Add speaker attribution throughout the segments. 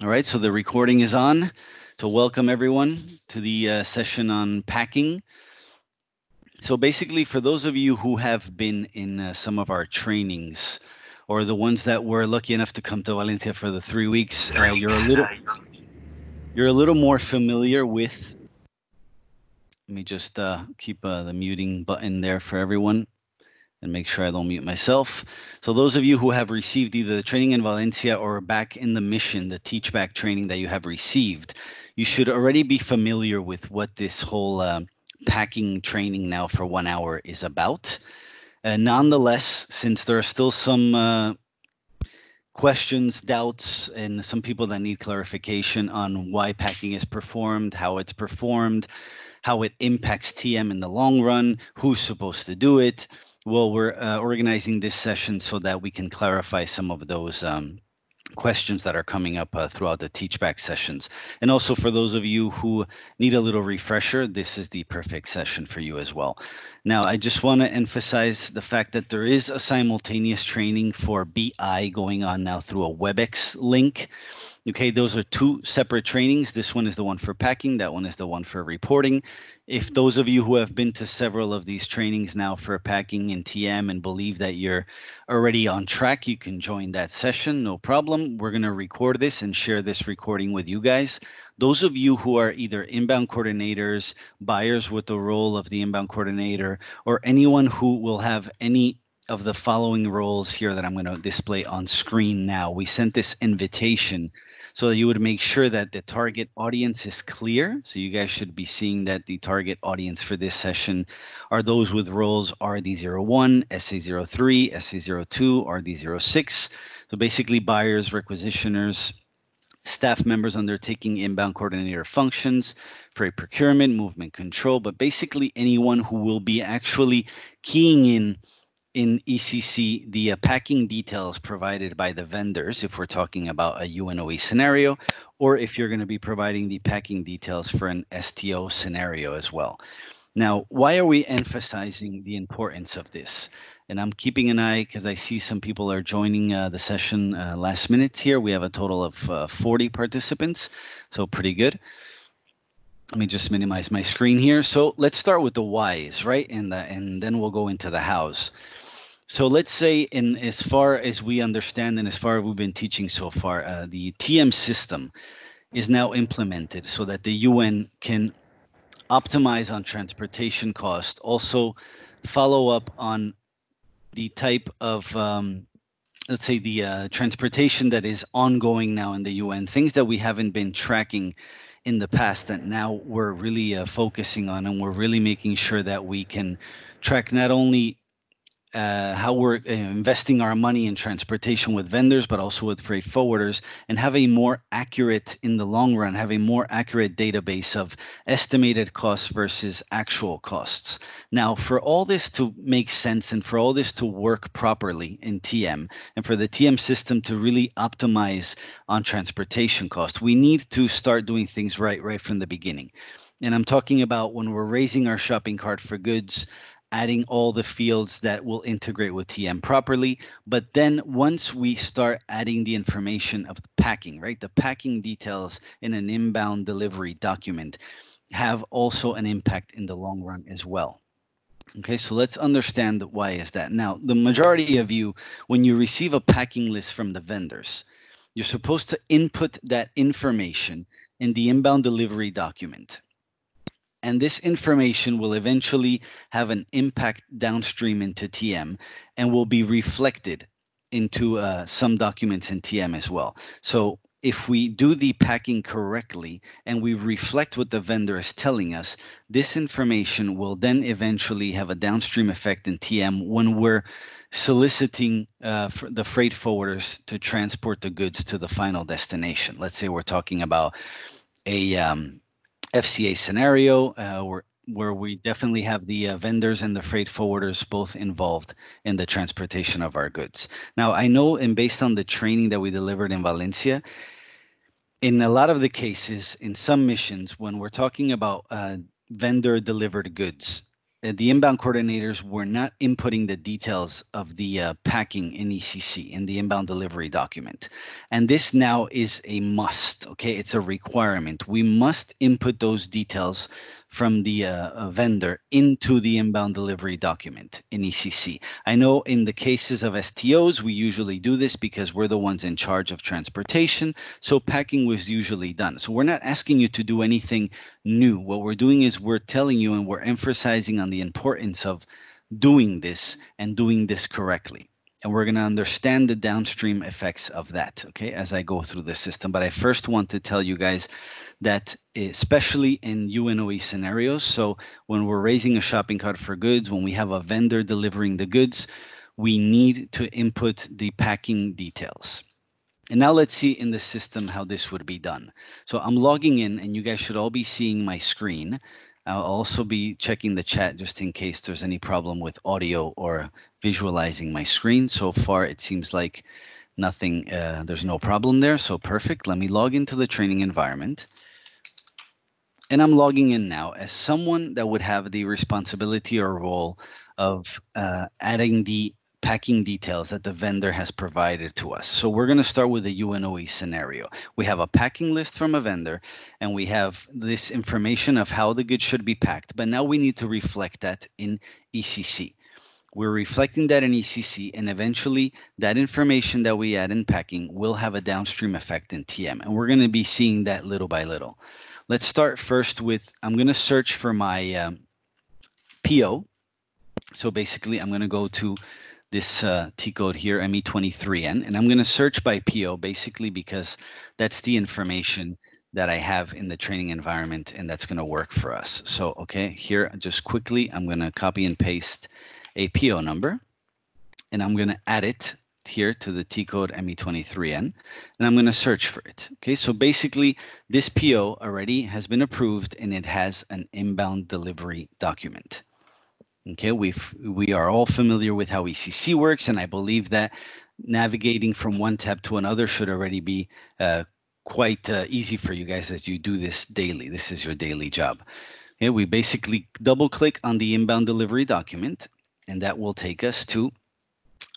Speaker 1: All right, so the recording is on. So welcome everyone to the session on packing. So basically, for those of you who have been in some of our trainings, or the ones that were lucky enough to come to Valencia for the 3 weeks, you're a little more familiar with. Let me just keep the muting button there for everyone and make sure I don't mute myself. So those of you who have received either the training in Valencia or back in the mission, the teach back training that you have received, you should already be familiar with what this whole packing training now for 1 hour is about. Nonetheless, since there are still some questions, doubts, and some people that need clarification on why packing is performed, how it's performed, how it impacts TM in the long run, who's supposed to do it. Well, we're organizing this session so that we can clarify some of those questions that are coming up throughout the teach back sessions. And also for those of you who need a little refresher, this is the perfect session for you as well. Now, I just want to emphasize the fact that there is a simultaneous training for BI going on now through a WebEx link. Okay, those are two separate trainings. This one is the one for packing. That one is the one for reporting. If those of you who have been to several of these trainings now for packing and TM and believe that you're already on track, you can join that session, no problem. We're going to record this and share this recording with you guys. Those of you who are either inbound coordinators, buyers with the role of the inbound coordinator, or anyone who will have any of the following roles here that I'm going to display on screen now. We sent this invitation so that you would make sure that the target audience is clear. So you guys should be seeing that the target audience for this session are those with roles RD01, SA03, SA02, RD06. So basically buyers, requisitioners, staff members undertaking inbound coordinator functions, freight procurement, movement control, but basically anyone who will be actually keying in ECC the packing details provided by the vendors, if we're talking about a UNOE scenario, or if you're going to be providing the packing details for an STO scenario as well. Now, why are we emphasizing the importance of this? And I'm keeping an eye because I see some people are joining the session last minute here. We have a total of 40 participants, so pretty good. Let me just minimize my screen here. So let's start with the whys, right? And then we'll go into the hows. So let's say, in as far as we understand and as far as we've been teaching so far, the TM system is now implemented so that the UN can optimize on transportation cost, also follow up on the type of, let's say, the transportation that is ongoing now in the UN, things that we haven't been tracking in the past that now we're really focusing on, and we're really making sure that we can track not only how we're investing our money in transportation with vendors, but also with freight forwarders, and have a more accurate, in the long run, have a more accurate database of estimated costs versus actual costs. Now, for all this to make sense and for all this to work properly in TM, and for the TM system to really optimize on transportation costs, we need to start doing things right from the beginning. And I'm talking about when we're raising our shopping cart for goods, adding all the fields that will integrate with TM properly. But then once we start adding the information of the packing, right? The packing details in an inbound delivery document have also an impact in the long run as well. Okay, so let's understand why is that. Now, the majority of you, when you receive a packing list from the vendors, you're supposed to input that information in the inbound delivery document. And this information will eventually have an impact downstream into TM and will be reflected into some documents in TM as well. So if we do the packing correctly and we reflect what the vendor is telling us, this information will then eventually have a downstream effect in TM when we're soliciting the freight forwarders to transport the goods to the final destination. Let's say we're talking about a FCA scenario where we definitely have the vendors and the freight forwarders both involved in the transportation of our goods. Now, I know, and based on the training that we delivered in Valencia, in a lot of the cases, in some missions, when we're talking about vendor delivered goods, the inbound coordinators were not inputting the details of the packing in ECC, in the inbound delivery document. And this now is a must, okay? It's a requirement. We must input those details from the vendor into the inbound delivery document in ECC. I know in the cases of STOs, we usually do this because we're the ones in charge of transportation, so packing was usually done. So we're not asking you to do anything new. What we're doing is we're telling you and we're emphasizing on the importance of doing this and doing this correctly. And we're going to understand the downstream effects of that, okay, as I go through the system. But I first want to tell you guys that especially in UNOE scenarios, so when we're raising a shopping cart for goods, when we have a vendor delivering the goods, we need to input the packing details. And now let's see in the system how this would be done. So I'm logging in and you guys should all be seeing my screen. I'll also be checking the chat just in case there's any problem with audio or visualizing my screen. So far, it seems like nothing, there's no problem there. So perfect. Let me log into the training environment. And I'm logging in now as someone that would have the responsibility or role of adding the packing details that the vendor has provided to us. So we're going to start with a UNOE scenario. We have a packing list from a vendor, and we have this information of how the goods should be packed. But now we need to reflect that in ECC. We're reflecting that in ECC, and eventually that information that we add in packing will have a downstream effect in TM. And we're going to be seeing that little by little. Let's start first with, I'm going to search for my PO. So basically, I'm going to go to this T code here, ME23N, and I'm going to search by PO basically because that's the information that I have in the training environment, and that's going to work for us. So, okay, here, just quickly, I'm going to copy and paste a PO number, and I'm going to add it here to the T code ME23N, and I'm going to search for it. Okay, so basically, this PO already has been approved, and it has an inbound delivery document. Okay, we are all familiar with how ECC works, and I believe that navigating from one tab to another should already be quite easy for you guys as you do this daily. This is your daily job. Okay, we basically double click on the inbound delivery document, and that will take us to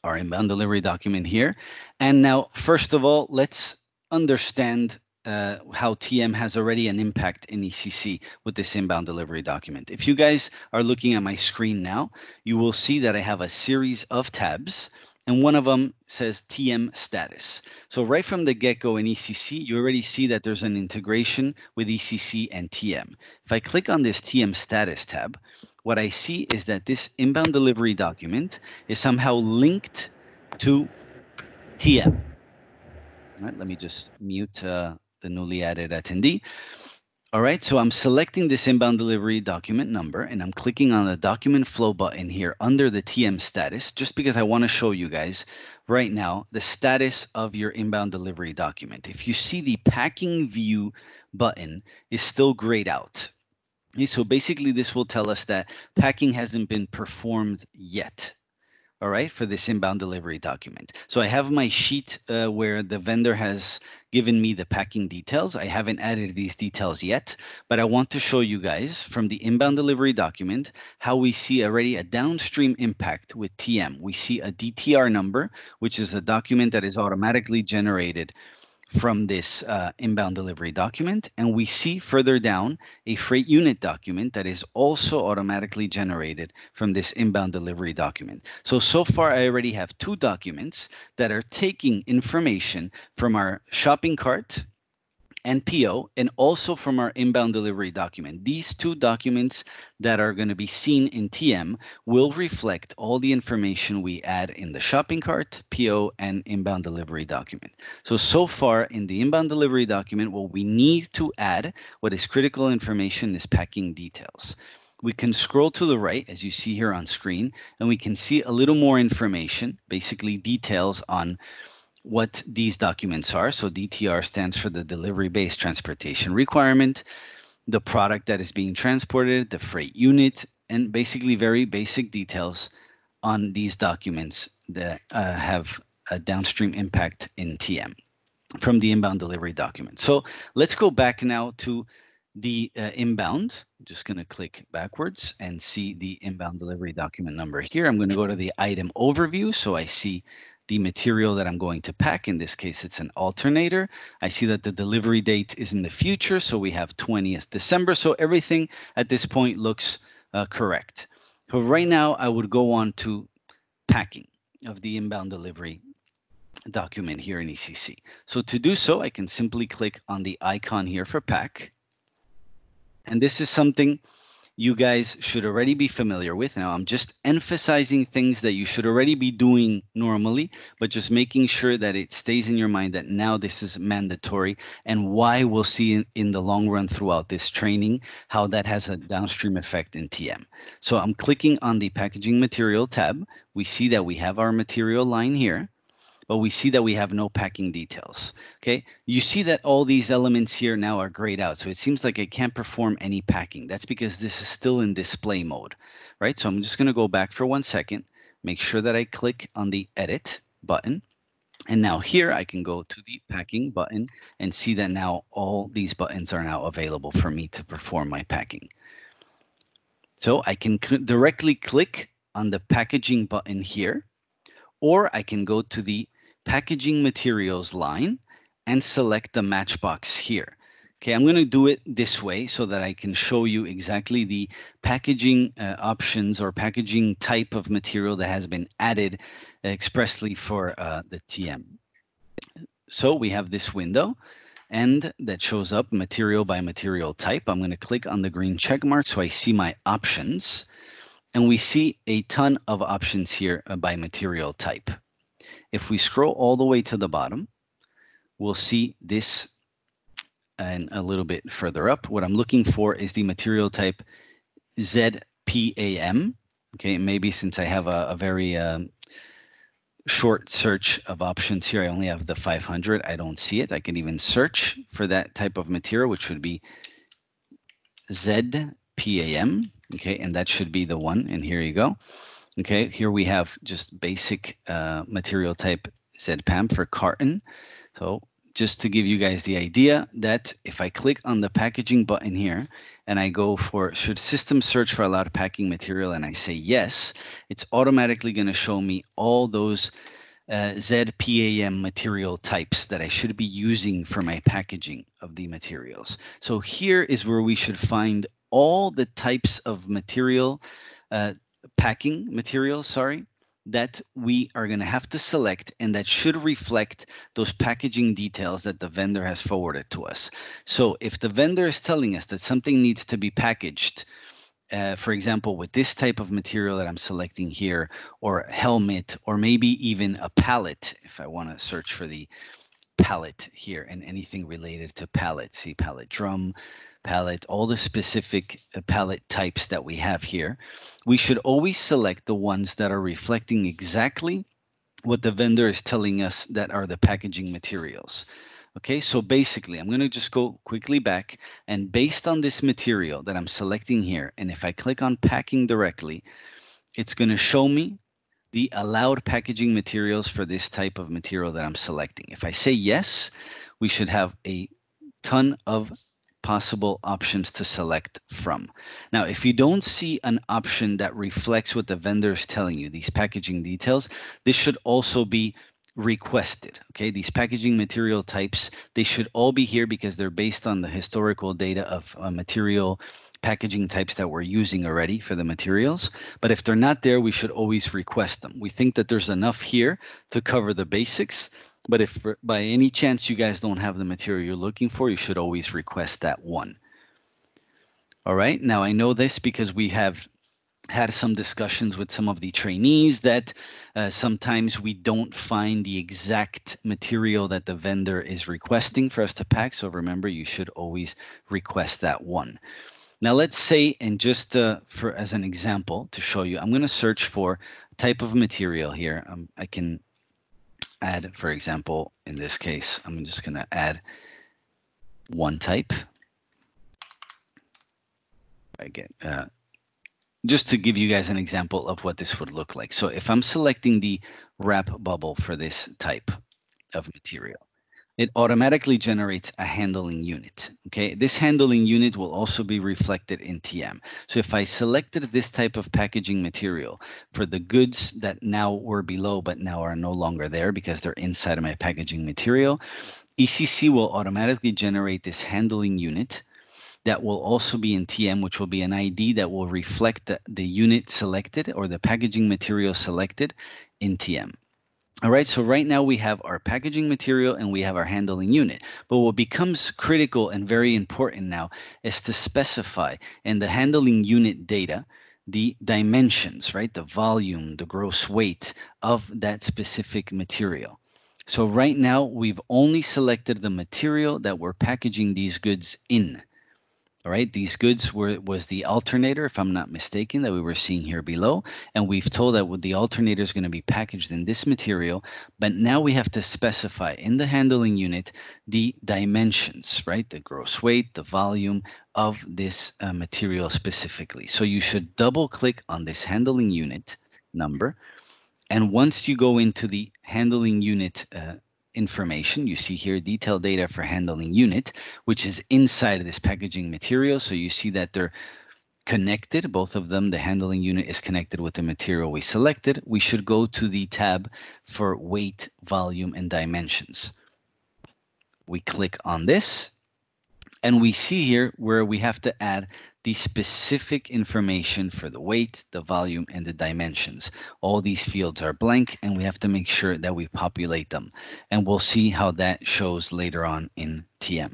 Speaker 1: our inbound delivery document here. And now, first of all, let's understand how TM has already an impact in ECC with this inbound delivery document. If you guys are looking at my screen now, you will see that I have a series of tabs, and one of them says TM status. So right from the get-go in ECC, you already see that there's an integration with ECC and TM. If I click on this TM status tab, what I see is that this inbound delivery document is somehow linked to TM. All right, let me just mute the newly added attendee. All right, so I'm selecting this inbound delivery document number, and I'm clicking on the document flow button here under the TM status, just because I want to show you guys right now the status of your inbound delivery document. If you see the packing view button is still grayed out. Okay, so basically this will tell us that packing hasn't been performed yet. All right, for this inbound delivery document. So I have my sheet where the vendor has given me the packing details. I haven't added these details yet, but I want to show you guys from the inbound delivery document how we see already a downstream impact with TM. We see a DTR number, which is a document that is automatically generated from this inbound delivery document, and we see further down a freight unit document that is also automatically generated from this inbound delivery document. So far I already have two documents that are taking information from our shopping cart and PO, and also from our inbound delivery document. These two documents that are going to be seen in TM will reflect all the information we add in the shopping cart, PO, and inbound delivery document. So far in the inbound delivery document, what we need to add, what is critical information, is packing details. We can scroll to the right, as you see here on screen, and we can see a little more information, basically details on what these documents are. So DTR stands for the delivery-based transportation requirement, the product that is being transported, the freight unit, and basically very basic details on these documents that have a downstream impact in TM from the inbound delivery document. So let's go back now to the inbound. I'm just going to click backwards and see the inbound delivery document number here. I'm going to go to the item overview, so I see the material that I'm going to pack. In this case, it's an alternator. I see that the delivery date is in the future, so we have 20th December. So everything at this point looks correct. So right now, I would go on to packing of the inbound delivery document here in ECC. So to do so, I can simply click on the icon here for pack. And this is something you guys should already be familiar with. Now, I'm just emphasizing things that you should already be doing normally, but just making sure that it stays in your mind that now this is mandatory, and why we'll see in the long run throughout this training how that has a downstream effect in TM. So I'm clicking on the packaging material tab. We see that we have our material line here, but we see that we have no packing details. Okay, you see that all these elements here now are grayed out. So it seems like I can't perform any packing. That's because this is still in display mode, right? So I'm just going to go back for 1 second, make sure that I click on the edit button. And now here I can go to the packing button and see that now all these buttons are now available for me to perform my packing. So I can directly click on the packaging button here, or I can go to the packaging materials line and select the matchbox here. Okay, I'm going to do it this way so that I can show you exactly the packaging options or packaging type of material that has been added expressly for the TM. So we have this window, and that shows up material by material type. I'm going to click on the green check mark so I see my options, and we see a ton of options here by material type. If we scroll all the way to the bottom, we'll see this, and a little bit further up, what I'm looking for is the material type ZPAM. Okay, maybe since I have a very short search of options here, I only have the 500, I don't see it. I can even search for that type of material, which would be ZPAM. Okay, and that should be the one, and here you go. Okay, here we have just basic material type ZPAM for carton. So just to give you guys the idea that if I click on the packaging button here and I go for should system search for allowed packing material and I say yes, it's automatically going to show me all those ZPAM material types that I should be using for my packaging of the materials. So here is where we should find all the types of material, packing materials, sorry, that we are going to have to select, and that should reflect those packaging details that the vendor has forwarded to us. So if the vendor is telling us that something needs to be packaged, for example, with this type of material that I'm selecting here, or helmet, or maybe even a pallet, if I want to search for the pallet here and anything related to pallet, see pallet drum, pallet, all the specific pallet types that we have here, we should always select the ones that are reflecting exactly what the vendor is telling us that are the packaging materials. Okay, so basically, I'm going to just go quickly back, and based on this material that I'm selecting here, and if I click on packing directly, it's going to show me the allowed packaging materials for this type of material that I'm selecting. If I say yes, we should have a ton of possible options to select from. Now, if you don't see an option that reflects what the vendor is telling you, these packaging details, this should also be requested. Okay, these packaging material types, they should all be here because they're based on the historical data of material packaging types that we're using already for the materials. But if they're not there, we should always request them. We think that there's enough here to cover the basics. But if by any chance you guys don't have the material you're looking for, you should always request that one. All right, now I know this because we have had some discussions with some of the trainees that sometimes we don't find the exact material that the vendor is requesting for us to pack. So remember, you should always request that one. Now let's say, and just for as an example to show you, I'm going to search for a type of material here. I can add, for example, in this case, I'm just going to add one type. I get just to give you guys an example of what this would look like. So if I'm selecting the wrap bubble for this type of material, It automatically generates a handling unit. Okay, this handling unit will also be reflected in TM. So if I selected this type of packaging material for the goods that now were below but now are no longer there because they're inside of my packaging material, ECC will automatically generate this handling unit that will also be in TM, which will be an ID that will reflect the unit selected or the packaging material selected in TM. All right, so right now we have our packaging material and we have our handling unit. But what becomes critical and very important now is to specify in the handling unit data the dimensions, right? The volume, the gross weight of that specific material. So right now we've only selected the material that we're packaging these goods in. All right, these goods was the alternator, if I'm not mistaken, that we were seeing here below. And we've told that the alternator is going to be packaged in this material. But now we have to specify in the handling unit the dimensions, right? The gross weight, the volume of this material specifically. So you should double click on this handling unit number. And once you go into the handling unit information, you see here detailed data for handling unit, which is inside of this packaging material. So you see that they're connected, both of them. The handling unit is connected with the material we selected. We should go to the tab for weight, volume, and dimensions. We click on this. And we see here where we have to add the specific information for the weight, the volume, and the dimensions. All these fields are blank, and we have to make sure that we populate them. And we'll see how that shows later on in TM.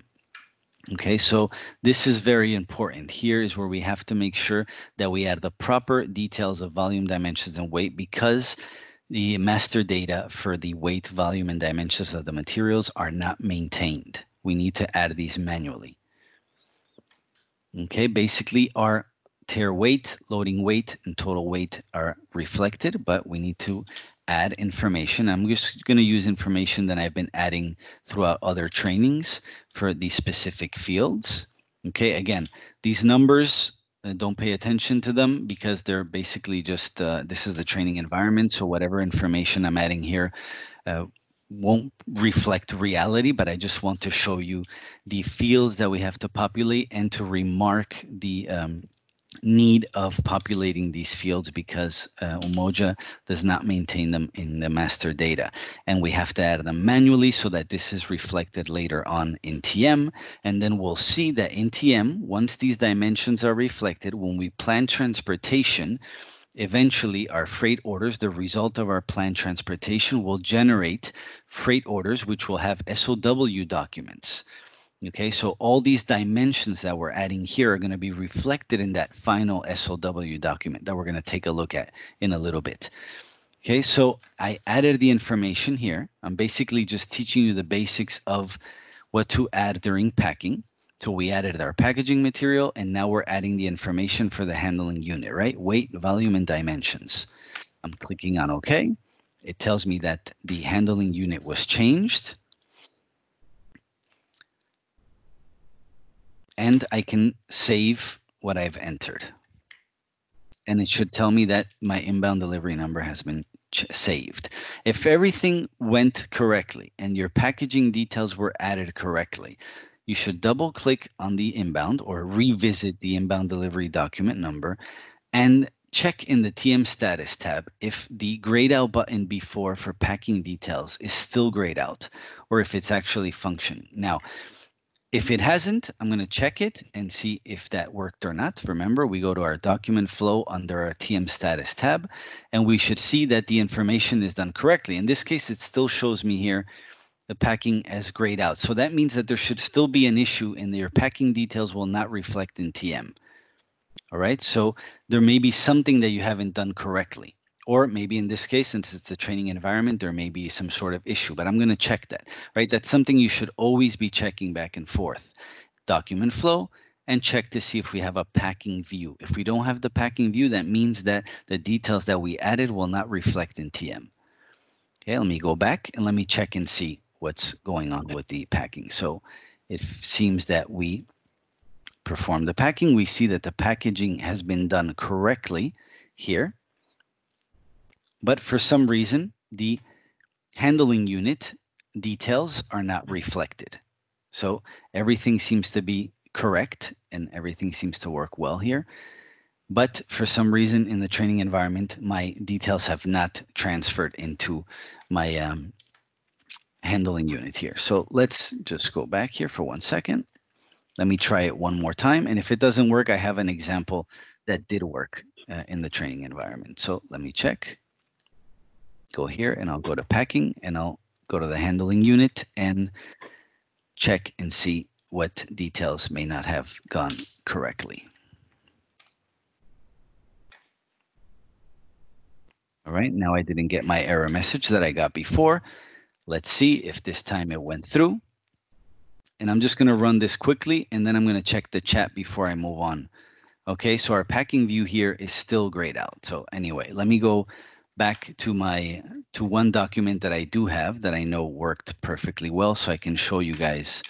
Speaker 1: Okay, so this is very important. Here is where we have to make sure that we add the proper details of volume, dimensions, and weight, because the master data for the weight, volume, and dimensions of the materials are not maintained. We need to add these manually. Okay, basically our tare weight, loading weight, and total weight are reflected, but we need to add information. I'm just going to use information that I've been adding throughout other trainings for these specific fields. Okay, again, these numbers, don't pay attention to them because they're basically just, this is the training environment, so whatever information I'm adding here won't reflect reality, but I just want to show you the fields that we have to populate and to remark the need of populating these fields because Umoja does not maintain them in the master data. And we have to add them manually so that this is reflected later on in TM. And then we'll see that in TM, once these dimensions are reflected, when we plan transportation, eventually, our freight orders, the result of our planned transportation, will generate freight orders, which will have SOW documents. Okay, so all these dimensions that we're adding here are going to be reflected in that final SOW document that we're going to take a look at in a little bit. Okay, so I added the information here. I'm basically just teaching you the basics of what to add during packing. So we added our packaging material, and now we're adding the information for the handling unit, right? Weight, volume, and dimensions. I'm clicking on OK. It tells me that the handling unit was changed. And I can save what I've entered. And it should tell me that my inbound delivery number has been saved. If everything went correctly and your packaging details were added correctly, you should double click on the inbound or revisit the inbound delivery document number and check in the TM status tab if the grayed out button before for packing details is still grayed out or if it's actually functioning. Now, if it hasn't, I'm going to check it and see if that worked or not. Remember, we go to our document flow under our TM status tab, and we should see that the information is done correctly. In this case, it still shows me here the packing as grayed out. So that means that there should still be an issue and your packing details will not reflect in TM. All right, so there may be something that you haven't done correctly. Or maybe in this case, since it's the training environment, there may be some sort of issue, but I'm going to check that, right? That's something you should always be checking back and forth. Document flow, and check to see if we have a packing view. If we don't have the packing view, that means that the details that we added will not reflect in TM. Okay, let me go back and let me check and see what's going on with the packing. So it seems that we perform the packing. We see that the packaging has been done correctly here. But for some reason, the handling unit details are not reflected. So everything seems to be correct and everything seems to work well here. But for some reason in the training environment, my details have not transferred into my handling unit here. So let's just go back here for 1 second. Let me try it one more time. And if it doesn't work, I have an example that did work in the training environment. So let me check. Go here and I'll go to packing and I'll go to the handling unit and check and see what details may not have gone correctly. All right, now I didn't get my error message that I got before. Let's see if this time it went through. And I'm just going to run this quickly and then I'm going to check the chat before I move on. Okay, so our packing view here is still grayed out. So anyway, let me go back to one document that I do have that I know worked perfectly well so I can show you guys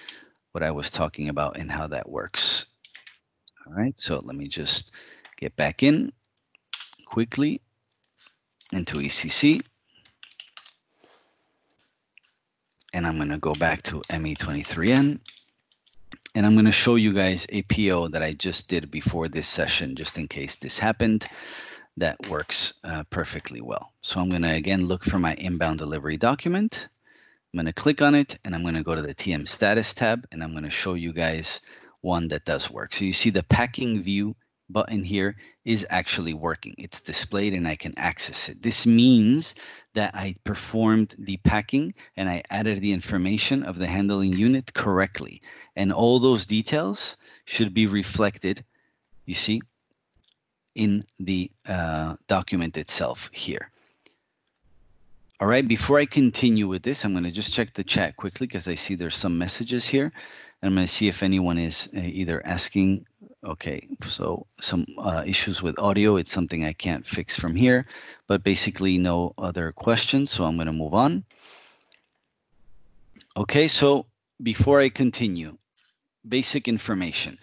Speaker 1: what I was talking about and how that works. All right, so let me just get back in quickly into ECC. And I'm going to go back to ME23N. And I'm going to show you guys a PO that I just did before this session, just in case this happened. That works perfectly well. So I'm going to again look for my inbound delivery document. I'm going to click on it and I'm going to go to the TM status tab and I'm going to show you guys one that does work. So you see the packing view button here is actually working. It's displayed and I can access it. This means that I performed the packing and I added the information of the handling unit correctly. And all those details should be reflected, you see, in the document itself here. All right, before I continue with this, I'm going to just check the chat quickly because I see there's some messages here. And I'm going to see if anyone is either asking, okay, so some issues with audio. It's something I can't fix from here, but basically no other questions. So I'm going to move on. Okay, so before I continue, basic information.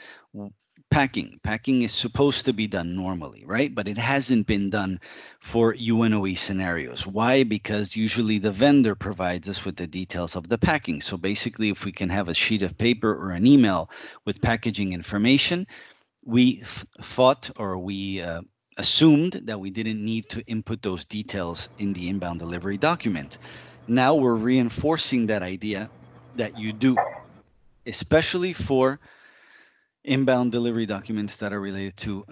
Speaker 1: Packing is supposed to be done normally, right? But it hasn't been done for UNOE scenarios. Why? Because usually the vendor provides us with the details of the packing. So basically, if we can have a sheet of paper or an email with packaging information, we thought or we assumed that we didn't need to input those details in the inbound delivery document. Now we're reinforcing that idea that you do, especially for inbound delivery documents that are related to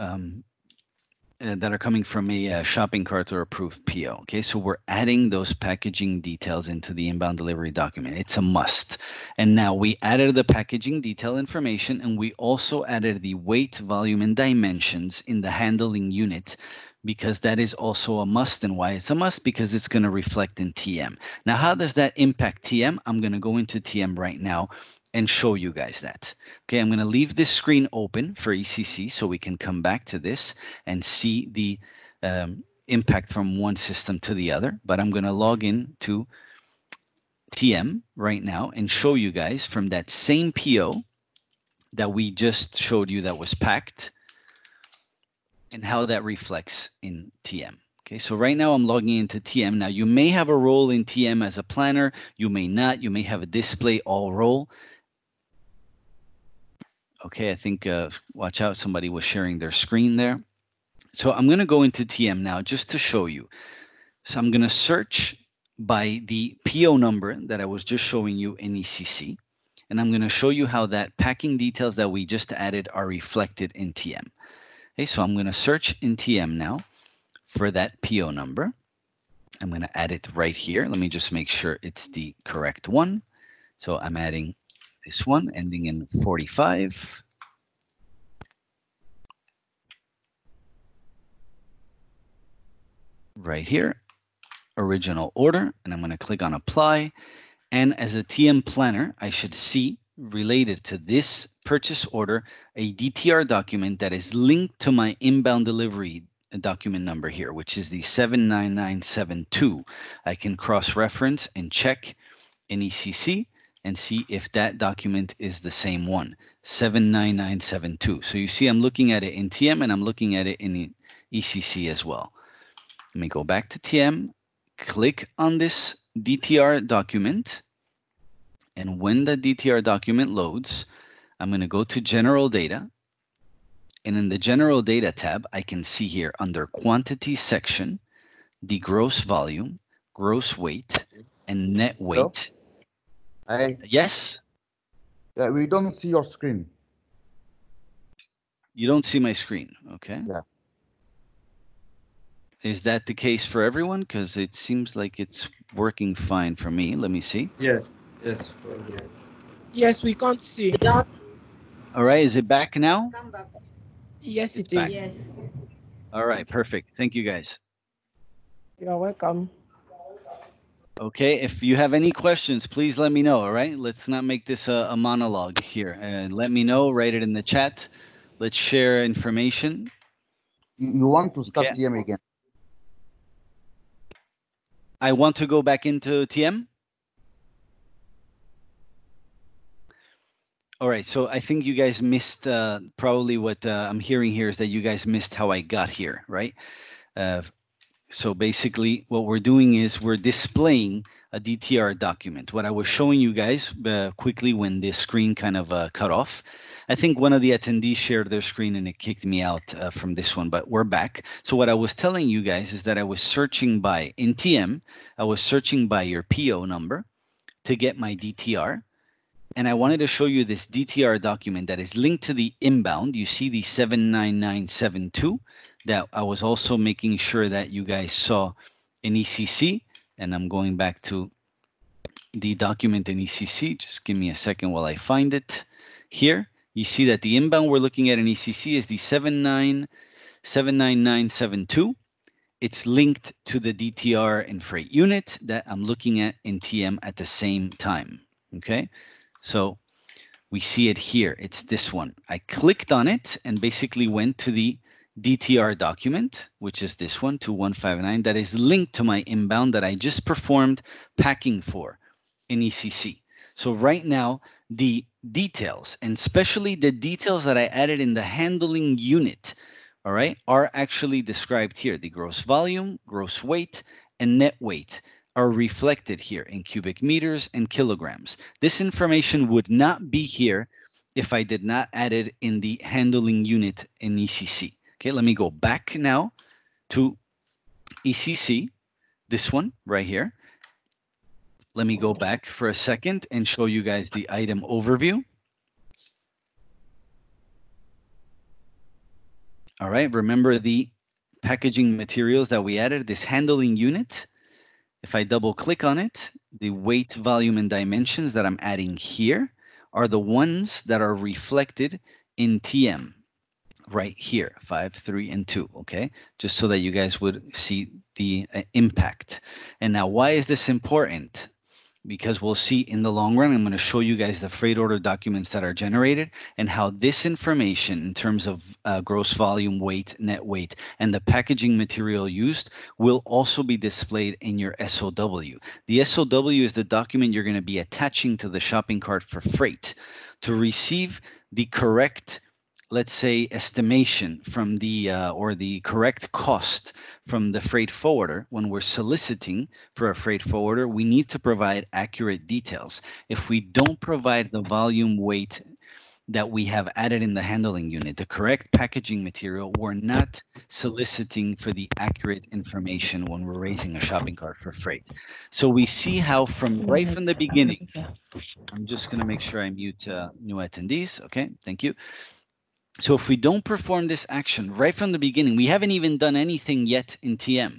Speaker 1: that are coming from a shopping cart or approved PO. Okay, so we're adding those packaging details into the inbound delivery document. It's a must. And now we added the packaging detail information and we also added the weight, volume, and dimensions in the handling unit because that is also a must. And why it's a must? Because it's going to reflect in TM. Now, how does that impact TM? I'm going to go into TM right now and show you guys that. Okay, I'm going to leave this screen open for ECC so we can come back to this and see the impact from one system to the other. But I'm going to log in to TM right now and show you guys from that same PO that we just showed you that was packed and how that reflects in TM. Okay, so right now I'm logging into TM. Now you may have a role in TM as a planner, you may not, you may have a display all role. Okay, I think, watch out, somebody was sharing their screen there. So I'm going to go into TM now just to show you. So I'm going to search by the PO number that I was just showing you in ECC. And I'm going to show you how that packing details that we just added are reflected in TM. Okay, so I'm going to search in TM now for that PO number. I'm going to add it right here. Let me just make sure it's the correct one. So I'm adding this one ending in 45. Right here, original order, and I'm going to click on apply. And as a TM planner, I should see related to this purchase order a DTR document that is linked to my inbound delivery document number here, which is the 79972. I can cross-reference and check in ECC and see if that document is the same one, 79972. So you see I'm looking at it in TM and I'm looking at it in ECC as well. Let me go back to TM, click on this DTR document, And when the DTR document loads, I'm going to go to General Data. And in the General Data tab, I can see here under Quantity section, the gross volume, gross weight, and net weight.
Speaker 2: Hello?
Speaker 1: Yes?
Speaker 2: Yeah, we don't see your screen.
Speaker 1: You don't see my screen, okay?
Speaker 2: Yeah.
Speaker 1: Is that the case for everyone? Because it seems like it's working fine for me. Let me see.
Speaker 3: Yes, yes.
Speaker 4: Yes, we can't see.
Speaker 1: All right, is it back now?
Speaker 4: Yes,
Speaker 1: It's
Speaker 4: it
Speaker 1: back.
Speaker 4: is.
Speaker 5: Yes.
Speaker 1: All right, perfect. Thank you, guys.
Speaker 4: You're welcome.
Speaker 1: Okay, if you have any questions, please let me know, all right? Let's not make this a monologue here. Let me know, write it in the chat. Let's share information.
Speaker 2: You want to start
Speaker 1: Okay.
Speaker 2: TM again?
Speaker 1: I want to go back into TM. All right, so I think you guys missed probably what I'm hearing here is that you guys missed how I got here, right? So basically what we're doing is we're displaying a DTR document. What I was showing you guys quickly when the screen kind of cut off. I think one of the attendees shared their screen and it kicked me out from this one, but we're back. So what I was telling you guys is that I was searching by, in TM, I was searching by your PO number to get my DTR. And I wanted to show you this DTR document that is linked to the inbound. You see the 79972 that I was also making sure that you guys saw in ECC. And I'm going back to the document in ECC. Just give me a second while I find it. Here, you see that the inbound we're looking at in ECC is the 79972. It's linked to the DTR and freight unit that I'm looking at in TM at the same time. Okay. So we see it here. It's this one. I clicked on it and basically went to the DTR document, which is this one, 2159, that is linked to my inbound that I just performed packing for in ECC. So right now, the details, and especially the details that I added in the handling unit, all right, are actually described here. The gross volume, gross weight, and net weight are reflected here in cubic meters and kilograms. This information would not be here if I did not add it in the handling unit in ECC. Okay, let me go back now to ECC, this one right here. Let me go back for a second and show you guys the item overview. All right, remember the packaging materials that we added, this handling unit. If I double click on it, the weight, volume, and dimensions that I'm adding here are the ones that are reflected in TM right here, 5, 3, and 2, okay? Just so that you guys would see the impact. And now why is this important? Because we'll see in the long run, I'm going to show you guys the freight order documents that are generated and how this information in terms of gross volume, weight, net weight, and the packaging material used will also be displayed in your SOW. The SOW is the document you're going to be attaching to the shopping cart for freight to receive the correct, let's say, estimation from the or the correct cost from the freight forwarder. When we're soliciting for a freight forwarder, we need to provide accurate details. If we don't provide the volume, weight that we have added in the handling unit, the correct packaging material, we're not soliciting for the accurate information when we're raising a shopping cart for freight. So we see how right from the beginning, I'm just going to make sure I mute new attendees. Okay, thank you. So if we don't perform this action right from the beginning, we haven't even done anything yet in TM.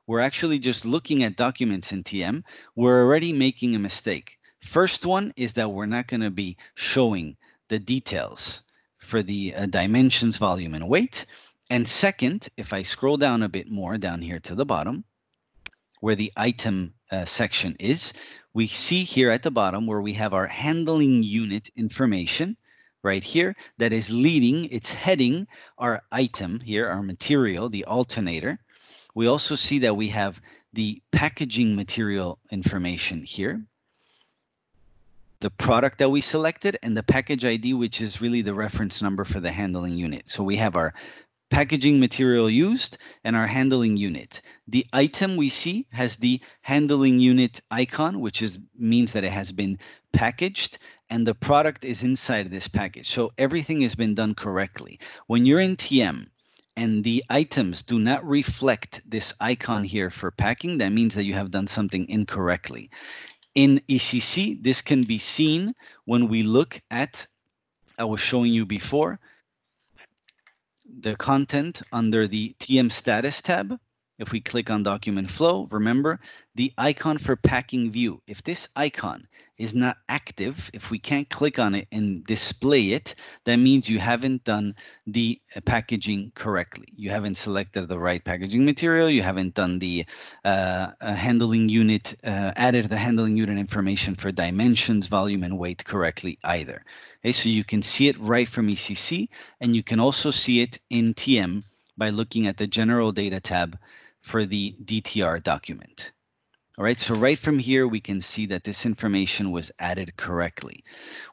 Speaker 1: We're actually just looking at documents in TM. We're already making a mistake. First one is that we're not going to be showing the details for the dimensions, volume, and weight. And second, if I scroll down a bit more down here to the bottom, where the item section is, we see here at the bottom where we have our handling unit information right here that is leading, it's heading our item here, our material, the alternator. We also see that we have the packaging material information here, the product that we selected, and the package ID, which is really the reference number for the handling unit. So we have our packaging material used, and our handling unit. The item we see has the handling unit icon, which means that it has been packaged, and the product is inside this package. So everything has been done correctly. When you're in TM and the items do not reflect this icon here for packing, that means that you have done something incorrectly. In ECC, this can be seen when we look at, I was showing you before, the content under the TM status tab. If we click on document flow, remember the icon for packing view. If this icon is not active, if we can't click on it and display it, that means you haven't done the packaging correctly. You haven't selected the right packaging material. You haven't done the handling unit, added the handling unit information for dimensions, volume, and weight correctly either. Okay, so you can see it right from ECC, and you can also see it in TM by looking at the general data tab for the DTR document. All right, so right from here, we can see that this information was added correctly.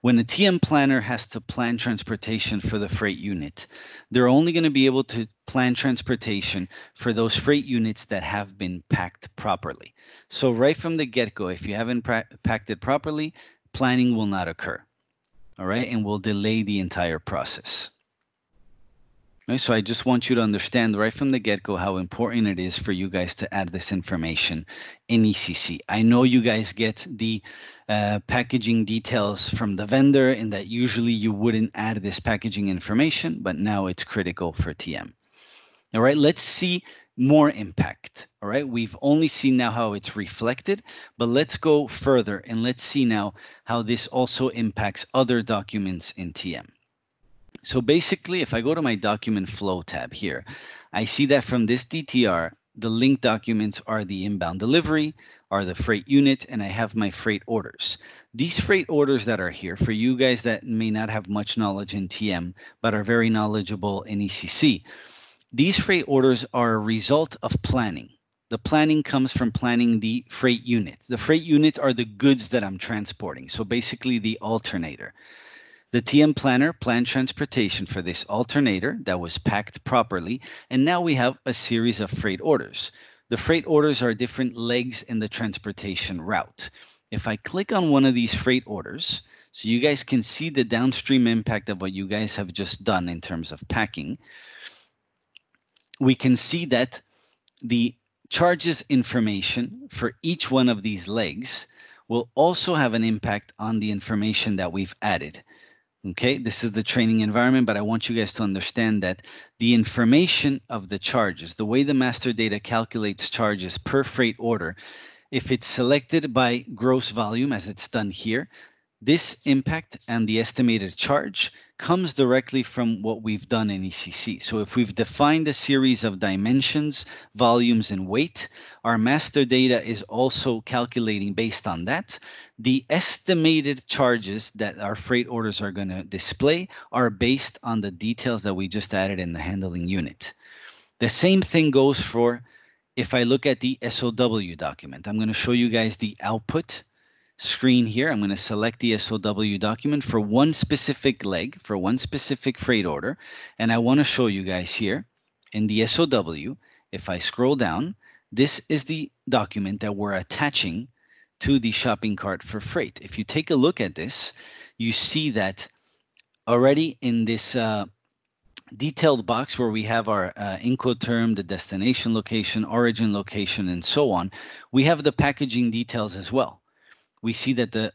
Speaker 1: When a TM planner has to plan transportation for the freight unit, they're only going to be able to plan transportation for those freight units that have been packed properly. So right from the get-go, if you haven't packed it properly, planning will not occur. All right, and will delay the entire process. Right, so I just want you to understand right from the get-go how important it is for you guys to add this information in ECC. I know you guys get the packaging details from the vendor and that usually you wouldn't add this packaging information, but now it's critical for TM. All right, let's see more impact. All right, we've only seen now how it's reflected, but let's go further and let's see now how this also impacts other documents in TM. So basically, if I go to my document flow tab here, I see that from this DTR, the linked documents are the inbound delivery, are the freight unit, and I have my freight orders. These freight orders that are here, for you guys that may not have much knowledge in TM, but are very knowledgeable in ECC, these freight orders are a result of planning. The planning comes from planning the freight unit. The freight unit are the goods that I'm transporting, so basically the alternator. The TM planner planned transportation for this alternator that was packed properly, and now we have a series of freight orders. The freight orders are different legs in the transportation route. If I click on one of these freight orders, so you guys can see the downstream impact of what you guys have just done in terms of packing, we can see that the charges information for each one of these legs will also have an impact on the information that we've added. Okay, this is the training environment, but I want you guys to understand that the information of the charges, the way the master data calculates charges per freight order, if it's selected by gross volume, as it's done here, this impact and the estimated charge comes directly from what we've done in ECC. So if we've defined a series of dimensions, volumes, and weight, our master data is also calculating based on that. The estimated charges that our freight orders are going to display are based on the details that we just added in the handling unit. The same thing goes for if I look at the SOW document. I'm going to show you guys the output screen here. I'm going to select the SOW document for one specific leg, for one specific freight order. And I want to show you guys here in the SOW, if I scroll down, this is the document that we're attaching to the shopping cart for freight. If you take a look at this, you see that already in this detailed box where we have our Incoterm, the destination location, origin location, and so on, we have the packaging details as well. We see that the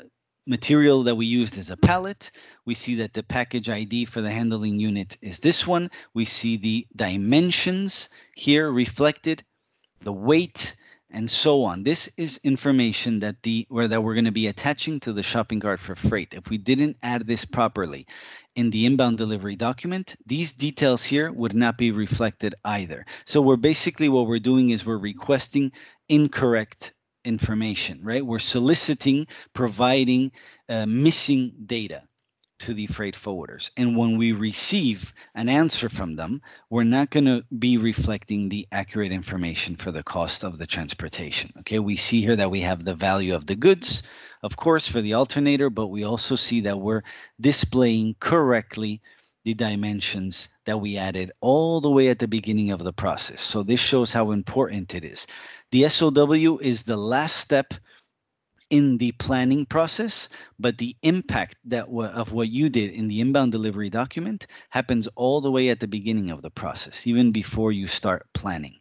Speaker 1: material that we used is a pallet. We see that the package ID for the handling unit is this one. We see the dimensions here reflected, the weight, and so on. This is information that we're going to be attaching to the shopping cart for freight. If we didn't add this properly in the inbound delivery document, these details here would not be reflected either. So what we're doing is we're requesting incorrect information, right? We're soliciting, providing missing data to the freight forwarders. And when we receive an answer from them, we're not going to be reflecting the accurate information for the cost of the transportation. Okay, we see here that we have the value of the goods, of course, for the alternator, but we also see that we're displaying correctly the dimensions that we added all the way at the beginning of the process. So this shows how important it is. The SOW is the last step in the planning process, but the impact of what you did in the inbound delivery document happens all the way at the beginning of the process, even before you start planning.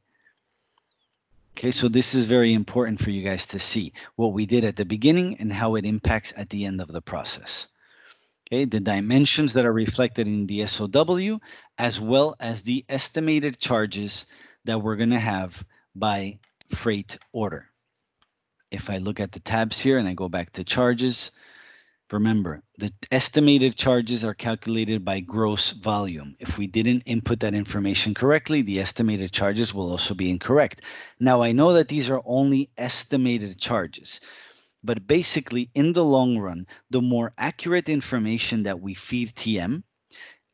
Speaker 1: Okay, so this is very important for you guys to see what we did at the beginning and how it impacts at the end of the process. Okay, the dimensions that are reflected in the SOW, as well as the estimated charges that we're going to have by freight order. If I look at the tabs here and I go back to charges, remember, the estimated charges are calculated by gross volume. If we didn't input that information correctly, the estimated charges will also be incorrect. Now, I know that these are only estimated charges, but basically, in the long run, the more accurate information that we feed TM,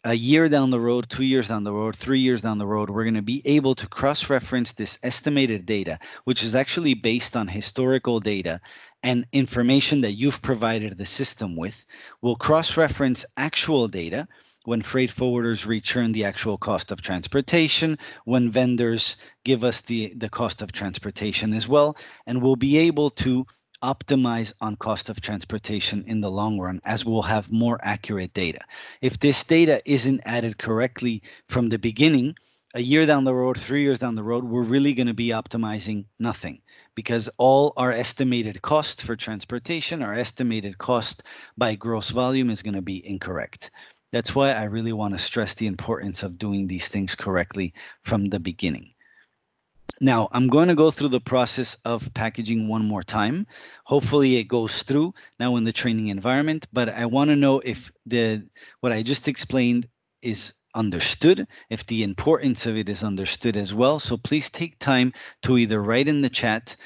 Speaker 1: a year down the road, 2 years down the road, 3 years down the road, we're going to be able to cross-reference this estimated data, which is actually based on historical data and information that you've provided the system with. We'll cross-reference actual data when freight forwarders return the actual cost of transportation, when vendors give us the cost of transportation as well, and we'll be able to optimize on cost of transportation in the long run as we'll have more accurate data. If this data isn't added correctly from the beginning, a year down the road, 3 years down the road, we're really going to be optimizing nothing, because all our estimated cost for transportation, our estimated cost by gross volume is going to be incorrect. That's why I really want to stress the importance of doing these things correctly from the beginning. Now, I'm going to go through the process of packaging one more time. Hopefully it goes through now in the training environment, but I want to know if what I just explained is understood, if the importance of it is understood as well. So please take time to either write in the chat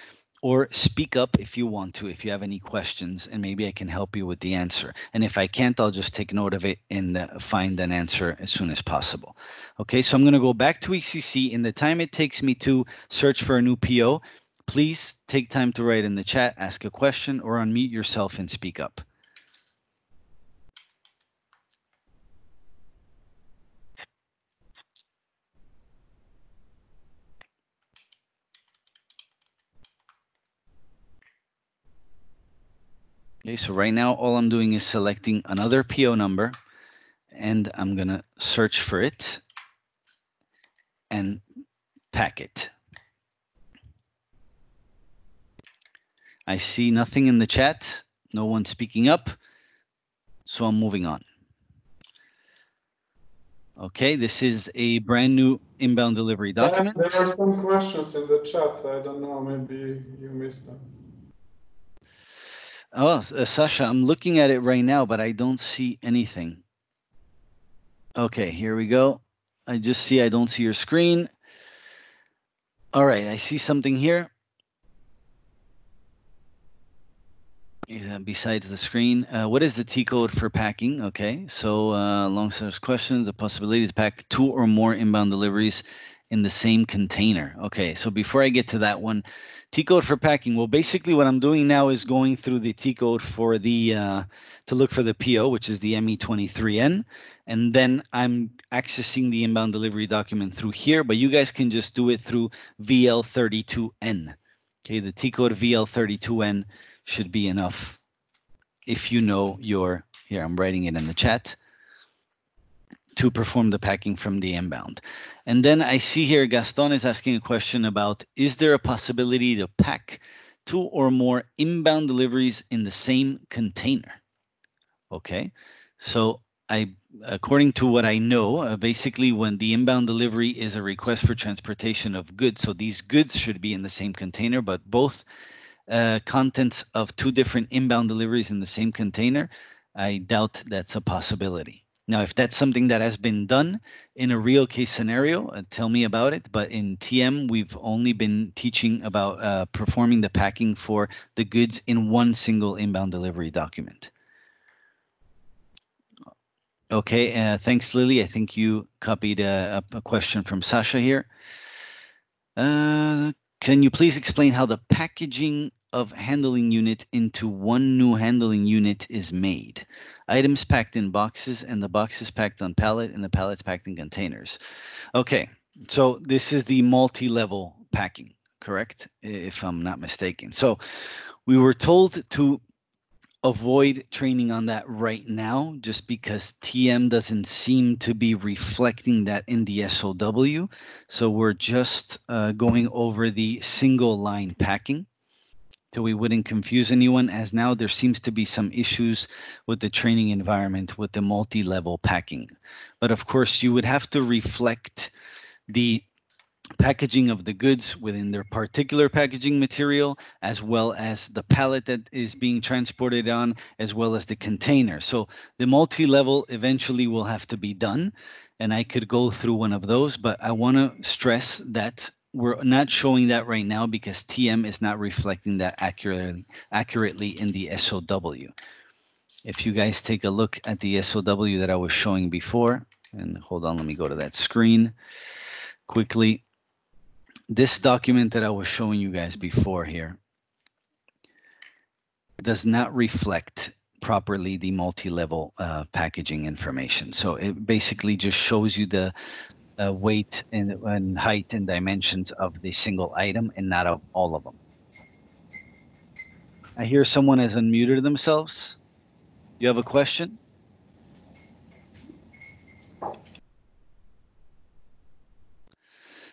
Speaker 1: or speak up if you want to, if you have any questions, and maybe I can help you with the answer. And if I can't, I'll just take note of it and find an answer as soon as possible. Okay, so I'm going to go back to ECC. In the time it takes me to search for a new PO, please take time to write in the chat, ask a question, or unmute yourself and speak up. Okay, so right now all I'm doing is selecting another PO number, and I'm going to search for it and pack it. I see nothing in the chat, no one speaking up, so I'm moving on. Okay, this is a brand new inbound delivery document.
Speaker 3: There are some questions in the chat. I don't know, maybe you missed them.
Speaker 1: Oh, Sasha, I'm looking at it right now, but I don't see anything. Okay, here we go. I don't see your screen. All right, I see something here. Besides the screen, what is the T code for packing? Okay, so alongside questions, the possibility to pack 2 or more inbound deliveries in the same container. Okay, so before I get to that one, T code for packing. Well, basically what I'm doing now is going through the T code for the to look for the PO, which is the ME23N, and then I'm accessing the inbound delivery document through here. But you guys can just do it through VL32N. Okay, the T code VL32N should be enough if you know your, here I'm writing it in the chat, to perform the packing from the inbound. And then I see here Gaston is asking a question about, is there a possibility to pack 2 or more inbound deliveries in the same container? Okay, so according to what I know, basically when the inbound delivery is a request for transportation of goods, so these goods should be in the same container, but both contents of 2 different inbound deliveries in the same container, I doubt that's a possibility. Now, if that's something that has been done in a real case scenario, tell me about it. But in TM, we've only been teaching about performing the packing for the goods in one single inbound delivery document. Okay, thanks, Lily. I think you copied a question from Sasha here. Can you please explain how the packaging of handling unit into one new handling unit is made. Items packed in boxes and the boxes packed on pallet and the pallets packed in containers. Okay, so this is the multi-level packing, correct? If I'm not mistaken. So we were told to avoid training on that right now just because TM doesn't seem to be reflecting that in the SOW. So we're just going over the single line packing so we wouldn't confuse anyone, as now there seems to be some issues with the training environment with the multi-level packing. But of course, you would have to reflect the packaging of the goods within their particular packaging material, as well as the pallet that is being transported on, as well as the container. So the multi-level eventually will have to be done, and I could go through one of those, but I want to stress that we're not showing that right now because TM is not reflecting that accurately in the SOW. If you guys take a look at the SOW that I was showing before, and hold on, let me go to that screen quickly. This document that I was showing you guys before here does not reflect properly the multi-level packaging information. So it basically just shows you the weight and height and dimensions of the single item and not of all of them. I hear someone has unmuted themselves. You have a question?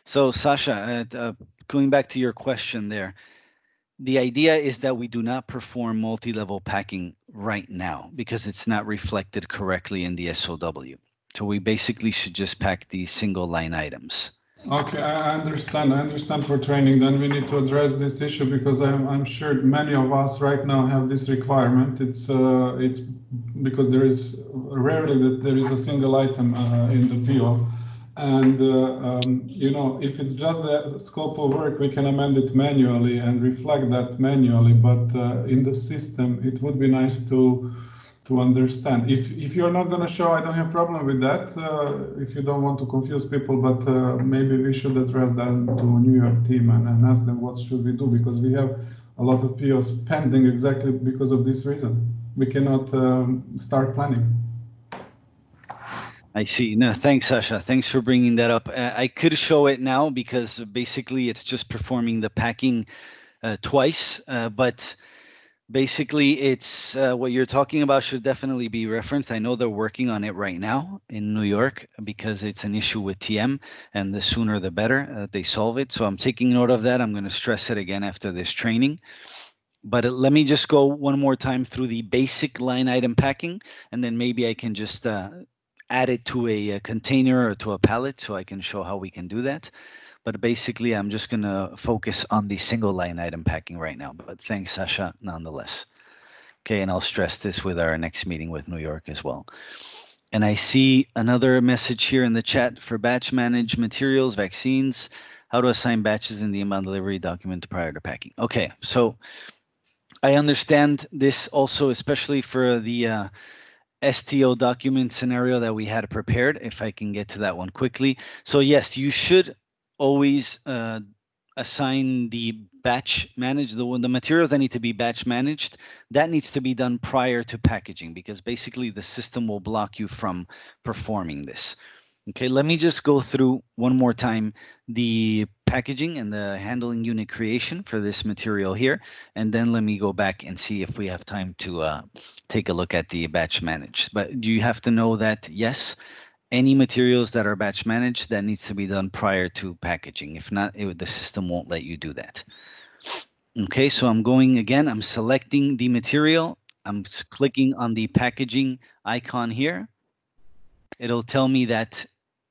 Speaker 1: So Sasha, going back to your question there, the idea is that we do not perform multi-level packing right now because it's not reflected correctly in the SOW. So we basically should just pack these single line items.
Speaker 3: Okay, I understand. I understand for training. Then we need to address this issue because I'm sure many of us right now have this requirement. It's because there is rarely that there is a single item in the PO. And, you know, if it's just the scope of work, we can amend it manually and reflect that manually. But in the system, it would be nice to understand. If you're not going to show, I don't have a problem with that. If you don't want to confuse people, but maybe we should address that to New York team and ask them what should we do, because we have a lot of POs pending exactly because of this reason. We cannot start planning.
Speaker 1: I see. No, thanks, Sasha. Thanks for bringing that up. I could show it now because basically it's just performing the packing twice, but basically it's what you're talking about should definitely be referenced. I know they're working on it right now in New York because it's an issue with TM, and the sooner the better they solve it. So I'm taking note of that. I'm going to stress it again after this training. But let me just go one more time through the basic line item packing, and then maybe I can just add it to a container or to a pallet so I can show how we can do that. But basically, I'm just going to focus on the single line item packing right now. But thanks, Sasha, nonetheless. Okay, and I'll stress this with our next meeting with New York as well. And I see another message here in the chat for batch managed materials, vaccines, how to assign batches in the inbound delivery document prior to packing. Okay, so I understand this also, especially for the STO document scenario that we had prepared, if I can get to that one quickly. So yes, you should always assign the batch managed, the materials that need to be batch managed, that needs to be done prior to packaging, because basically the system will block you from performing this. Okay, let me just go through one more time the packaging and the handling unit creation for this material here, and then let me go back and see if we have time to take a look at the batch managed. But you have to know that, yes, any materials that are batch managed, that needs to be done prior to packaging. If not, the system won't let you do that. Okay, so I'm going again, I'm selecting the material, I'm clicking on the packaging icon here. It'll tell me that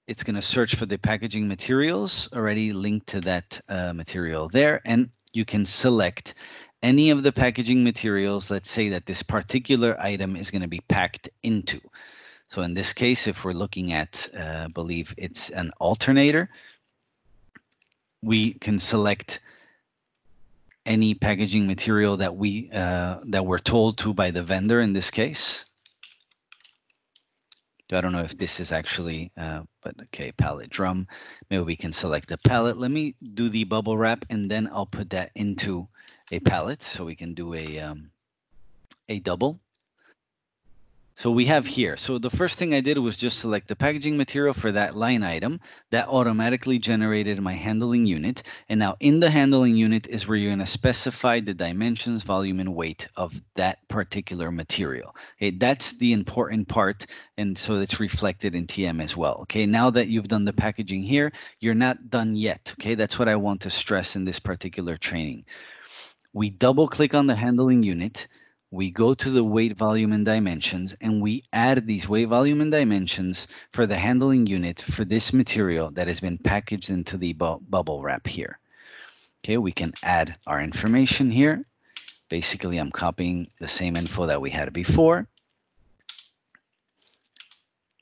Speaker 1: it's going to search for the packaging materials already linked to that material there, and you can select any of the packaging materials. Let's say that this particular item is going to be packed into. So in this case, if we're looking at, I believe it's an alternator, we can select any packaging material that we're told to by the vendor in this case. I don't know if this is actually, but okay, pallet drum. Maybe we can select a pallet. Let me do the bubble wrap, and then I'll put that into a pallet, so we can do a double. So we have here, so the first thing I did was just select the packaging material for that line item. That automatically generated my handling unit. And now in the handling unit is where you're going to specify the dimensions, volume, and weight of that particular material. Okay, that's the important part. And so it's reflected in TM as well. Okay, now that you've done the packaging here, you're not done yet. Okay, that's what I want to stress in this particular training. We double click on the handling unit. We go to the weight, volume, and dimensions, and we add these weight, volume, and dimensions for the handling unit for this material that has been packaged into the bubble wrap here. Okay, we can add our information here. Basically, I'm copying the same info that we had before.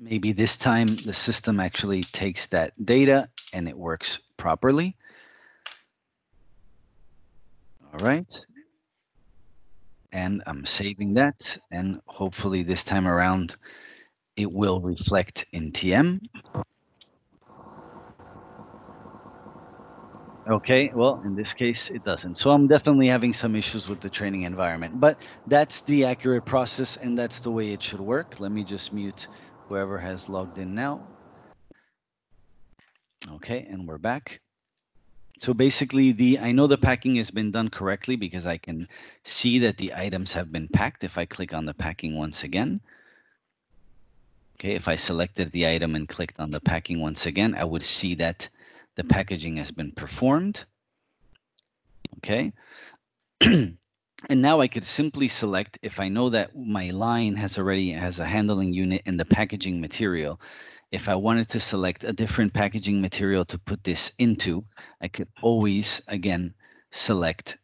Speaker 1: Maybe this time the system actually takes that data and it works properly. All right. And I'm saving that, and hopefully this time around it will reflect in TM. Okay, well, in this case, it doesn't. So I'm definitely having some issues with the training environment, but that's the accurate process and that's the way it should work. Let me just mute whoever has logged in now. Okay, and we're back. So basically, I know the packing has been done correctly because I can see that the items have been packed if I click on the packing once again. Okay, if I selected the item and clicked on the packing once again, I would see that the packaging has been performed. Okay. And now I could simply select, if I know that my line has a handling unit in the packaging material, if I wanted to select a different packaging material to put this into, I could always, again, select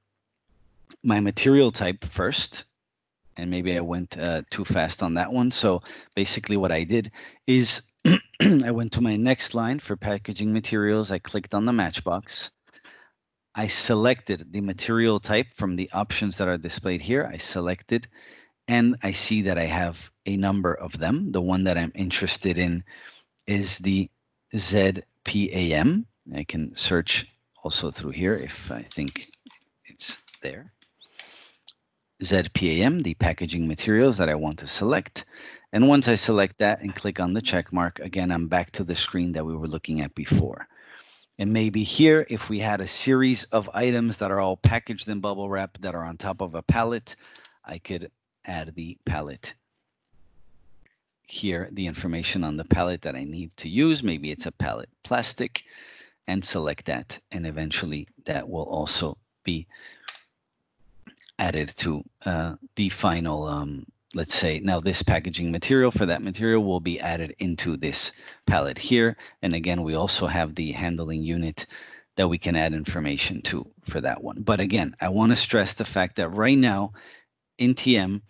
Speaker 1: my material type first. And maybe I went too fast on that one. So basically what I did is I went to my next line for packaging materials. I clicked on the matchbox. I selected the material type from the options that are displayed here. I selected, and I see that I have a number of them. The one that I'm interested in is the ZPAM. I can search also through here if I think it's there. ZPAM, the packaging materials that I want to select. And once I select that and click on the check mark, again, I'm back to the screen that we were looking at before. And maybe here, if we had a series of items that are all packaged in bubble wrap that are on top of a pallet, I could add the pallet here, the information on the pallet that I need to use. Maybe it's a pallet plastic, and select that. And eventually that will also be added to the final, let's say now this packaging material for that material will be added into this palette here. And again, we also have the handling unit that we can add information to for that one. But again, I want to stress the fact that right now in TM,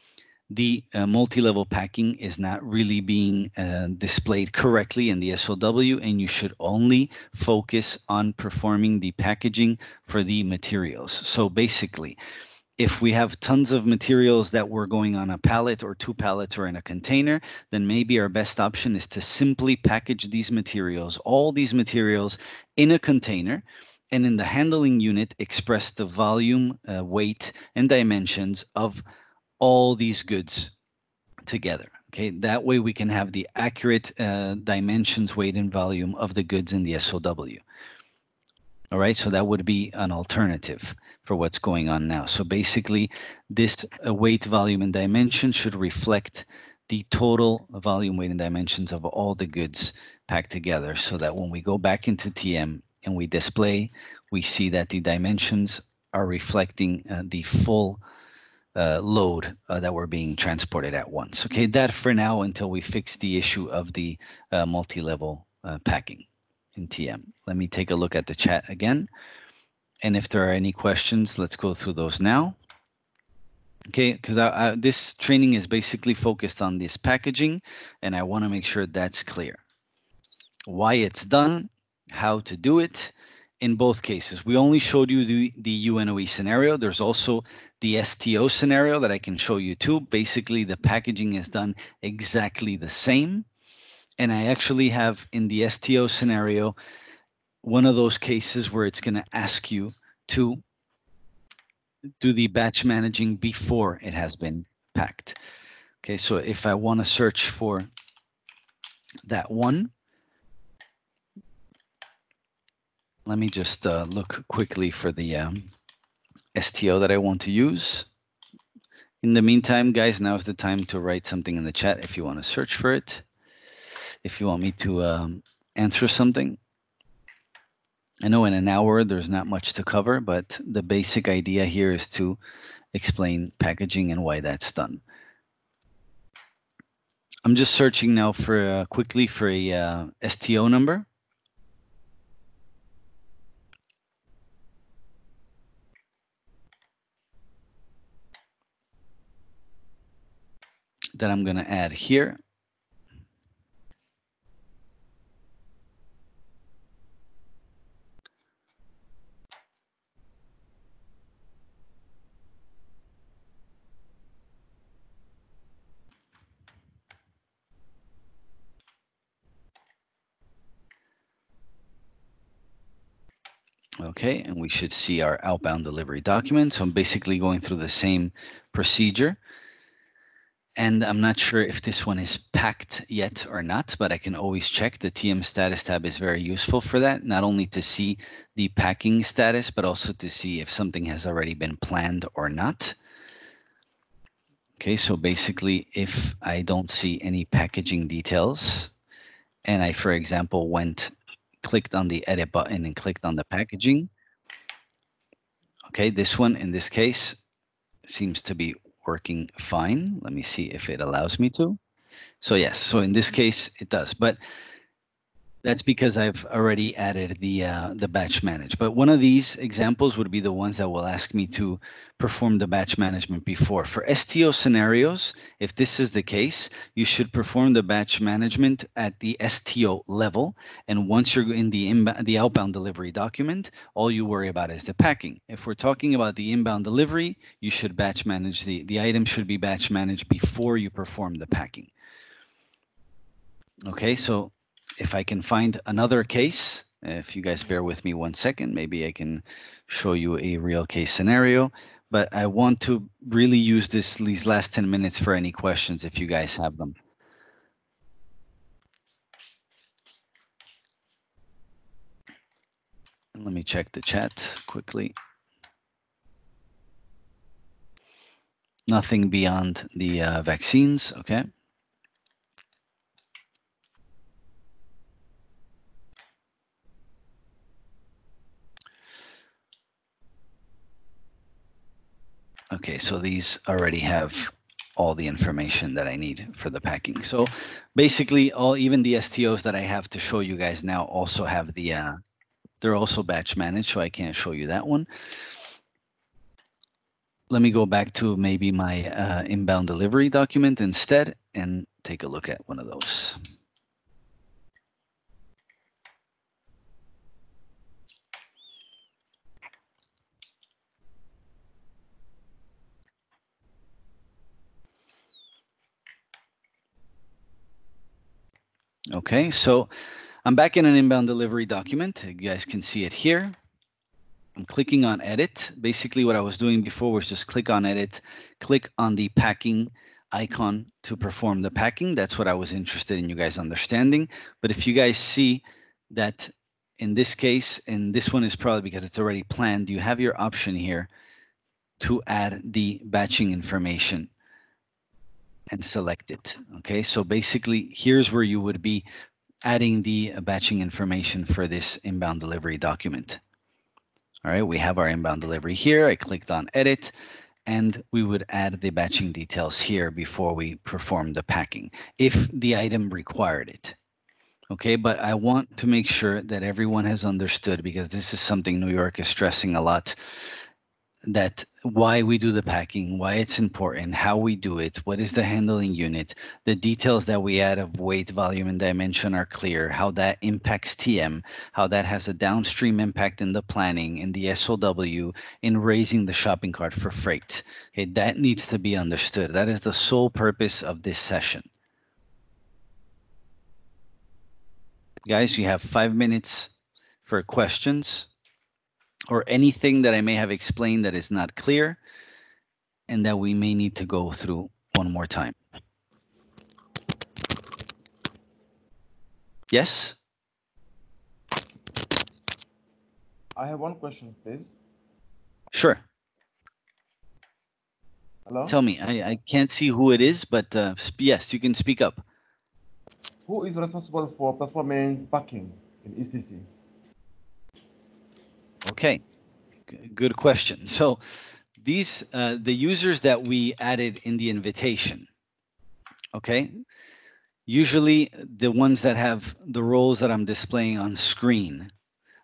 Speaker 1: the multi-level packing is not really being displayed correctly in the SOW, and you should only focus on performing the packaging for the materials. So basically, if we have tons of materials that were going on a pallet or 2 pallets or in a container, then maybe our best option is to simply package these materials, all these materials, in a container, and in the handling unit express the volume, weight, and dimensions of all these goods together. Okay, that way we can have the accurate dimensions, weight, and volume of the goods in the SOW. All right, so that would be an alternative for what's going on now. So basically, this weight, volume, and dimension should reflect the total volume, weight, and dimensions of all the goods packed together, so that when we go back into TM and we display, we see that the dimensions are reflecting the full load that were being transported at once. Okay, that for now until we fix the issue of the multi-level packing in TM. Let me take a look at the chat again. And if there are any questions, let's go through those now. Okay, because this training is basically focused on this packaging, and I want to make sure that's clear. Why it's done, how to do it. In both cases, we only showed you the UNOE scenario. There's also the STO scenario that I can show you too. Basically, the packaging is done exactly the same. And I actually have in the STO scenario, one of those cases where it's going to ask you to do the batch managing before it has been packed. Okay, so if I want to search for that one, let me just look quickly for the STO that I want to use. In the meantime, guys, now's the time to write something in the chat if you want to search for it. If you want me to answer something. I know in an hour there's not much to cover, but the basic idea here is to explain packaging and why that's done. I'm just searching now for quickly for a STO number. That I'm going to add here. Okay, and we should see our outbound delivery document. So I'm basically going through the same procedure. And I'm not sure if this one is packed yet or not, but I can always check. The TM status tab is very useful for that, not only to see the packing status, but also to see if something has already been planned or not. Okay, so basically, if I don't see any packaging details, and I, for example, clicked on the edit button and clicked on the packaging, okay, this one in this case seems to be working fine. Let me see if it allows me to. So yes, so in this case it does, but that's because I've already added the batch manage. But one of these examples would be the ones that will ask me to perform the batch management before. For STO scenarios, if this is the case, you should perform the batch management at the STO level. And once you're in the outbound delivery document, all you worry about is the packing. If we're talking about the inbound delivery, you should batch manage the item should be batch managed before you perform the packing. Okay, so if I can find another case, if you guys bear with me 1 second, maybe I can show you a real case scenario, but I want to really use these last 10 minutes for any questions if you guys have them. Let me check the chat quickly. Nothing beyond the vaccines, okay. Okay, so these already have all the information that I need for the packing. So basically, even the STOs that I have to show you guys now also have the, they're also batch managed, so I can't show you that one. Let me go back to maybe my inbound delivery document instead and take a look at one of those. Okay, so I'm back in an inbound delivery document. You guys can see it here. I'm clicking on edit. Basically what I was doing before was just click on edit, click on the packing icon to perform the packing. That's what I was interested in you guys understanding. But if you guys see that in this case, and this one is probably because it's already planned, you have your option here to add the batching information and select it. Okay, so basically here's where you would be adding the batching information for this inbound delivery document. All right, we have our inbound delivery here. I clicked on edit and we would add the batching details here before we perform the packing if the item required it. Okay, but I want to make sure that everyone has understood, because this is something New York is stressing a lot, that why we do the packing, why it's important, how we do it, what is the handling unit, the details that we add of weight, volume, and dimension are clear, how that impacts TM, how that has a downstream impact in the planning, in the SOW, in raising the shopping cart for freight. Okay, that needs to be understood. That is the sole purpose of this session. Guys, you have 5 minutes for questions. or anything that I may have explained that is not clear and that we may need to go through one more time. Yes?
Speaker 5: I have one question, please.
Speaker 1: Sure.
Speaker 5: Hello?
Speaker 1: Tell me. I can't see who it is, but yes, you can speak up.
Speaker 5: Who is responsible for performing packing in ECC?
Speaker 1: Okay, good question. So these, the users that we added in the invitation, okay, usually the ones that have the roles that I'm displaying on screen,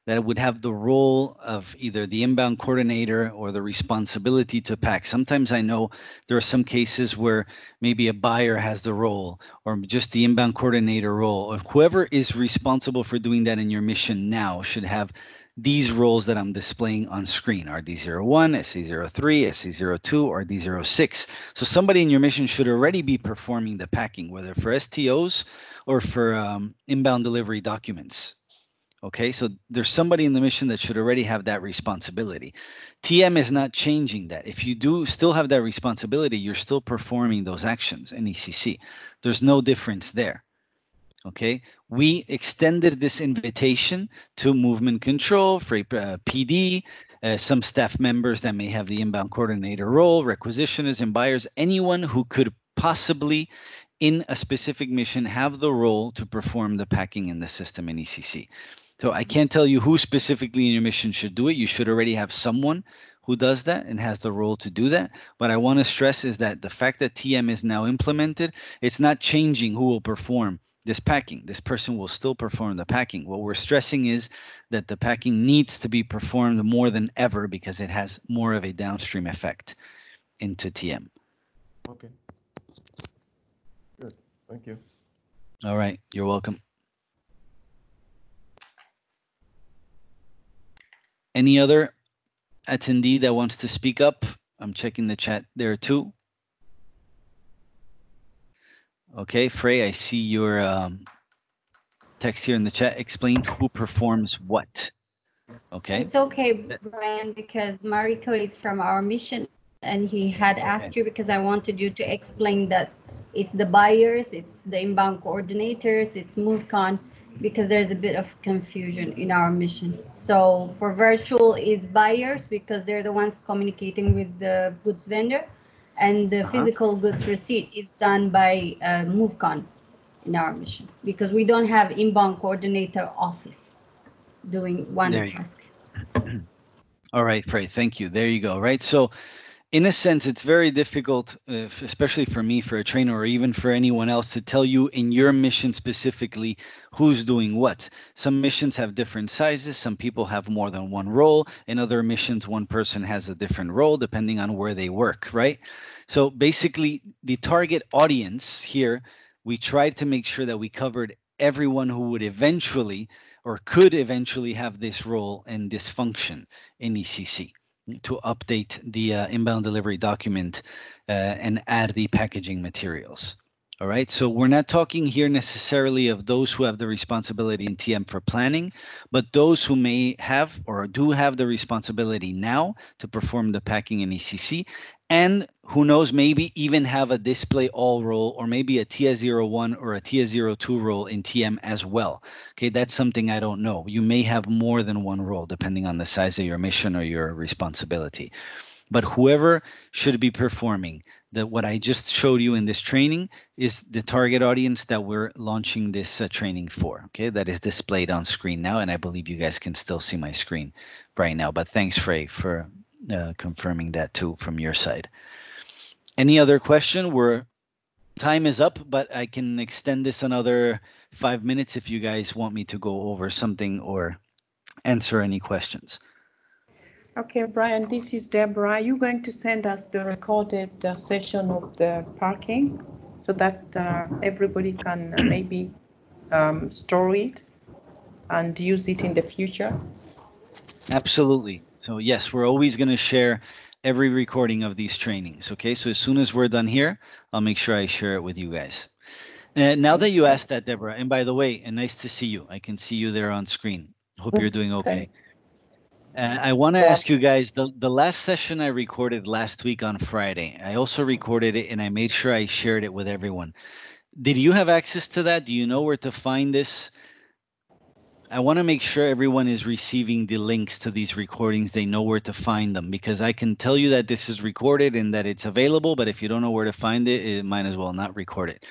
Speaker 1: that would have the role of either the inbound coordinator or the responsibility to pack. Sometimes I know there are some cases where maybe a buyer has the role or just the inbound coordinator role. Or whoever is responsible for doing that in your mission now should have these roles that I'm displaying on screen, RD01, SC03, SC02, or RD06. So somebody in your mission should already be performing the packing, whether for STOs or for inbound delivery documents. Okay, so there's somebody in the mission that should already have that responsibility. TM is not changing that. If you do still have that responsibility, you're still performing those actions in ECC. There's no difference there. Okay, we extended this invitation to movement control, for PD, some staff members that may have the inbound coordinator role, requisitionists and buyers, anyone who could possibly in a specific mission have the role to perform the packing in the system in ECC. So I can't tell you who specifically in your mission should do it. You should already have someone who does that and has the role to do that. But I want to stress is that the fact that TM is now implemented, it's not changing who will perform this packing. This person will still perform the packing. What we're stressing is that the packing needs to be performed more than ever because it has more of a downstream effect into TM.
Speaker 5: Okay. Good. Thank you.
Speaker 1: All right. You're welcome. Any other attendee that wants to speak up? I'm checking the chat there too. Okay, Frey, I see your text here in the chat. Explain who performs what. Okay.
Speaker 6: It's okay, Brian, because Mariko is from our mission and he had asked you because I wanted you to explain that it's the buyers, it's the inbound coordinators, it's MoveCon, because there's a bit of confusion in our mission. So for virtual is buyers because they're the ones communicating with the goods vendor, and the physical goods receipt is done by MoveCon in our mission because we don't have inbound coordinator office doing one task.
Speaker 1: All right, Frey, thank you. There you go. Right. So in a sense, it's very difficult, especially for me, for a trainer, or even for anyone else, to tell you in your mission specifically who's doing what. Some missions have different sizes. Some people have more than one role. In other missions, one person has a different role depending on where they work, right? So basically, the target audience here, we tried to make sure that we covered everyone who would eventually or could eventually have this role and this function in ECC, to update the inbound delivery document and add the packaging materials. All right, so we're not talking here necessarily of those who have the responsibility in TM for planning, but those who may have or do have the responsibility now to perform the packing in ECC, and who knows, maybe even have a display all role or maybe a TS01 or a TS02 role in TM as well. Okay, that's something I don't know. You may have more than one role depending on the size of your mission or your responsibility. But whoever should be performing what I just showed you in this training is the target audience that we're launching this training for. Okay, that is displayed on screen now, and I believe you guys can still see my screen right now. But thanks, Frey, for confirming that too from your side. Any other question? Time is up, but I can extend this another 5 minutes if you guys want me to go over something or answer any questions.
Speaker 7: Okay, Brian, this is Deborah. Are you going to send us the recorded session of the parking so that everybody can maybe store it and use it in the future?
Speaker 1: Absolutely. So yes, we're always going to share every recording of these trainings. Okay, so as soon as we're done here, I'll make sure I share it with you guys. Now that you asked that, Deborah, and by the way, nice to see you. I can see you there on screen. Hope you're doing okay. I want to ask you guys, the last session I recorded last week on Friday, I also recorded it and I made sure I shared it with everyone. Did you have access to that? Do you know where to find this? I want to make sure everyone is receiving the links to these recordings. They know where to find them, because I can tell you that this is recorded and that it's available, but if you don't know where to find it, it might as well not record it.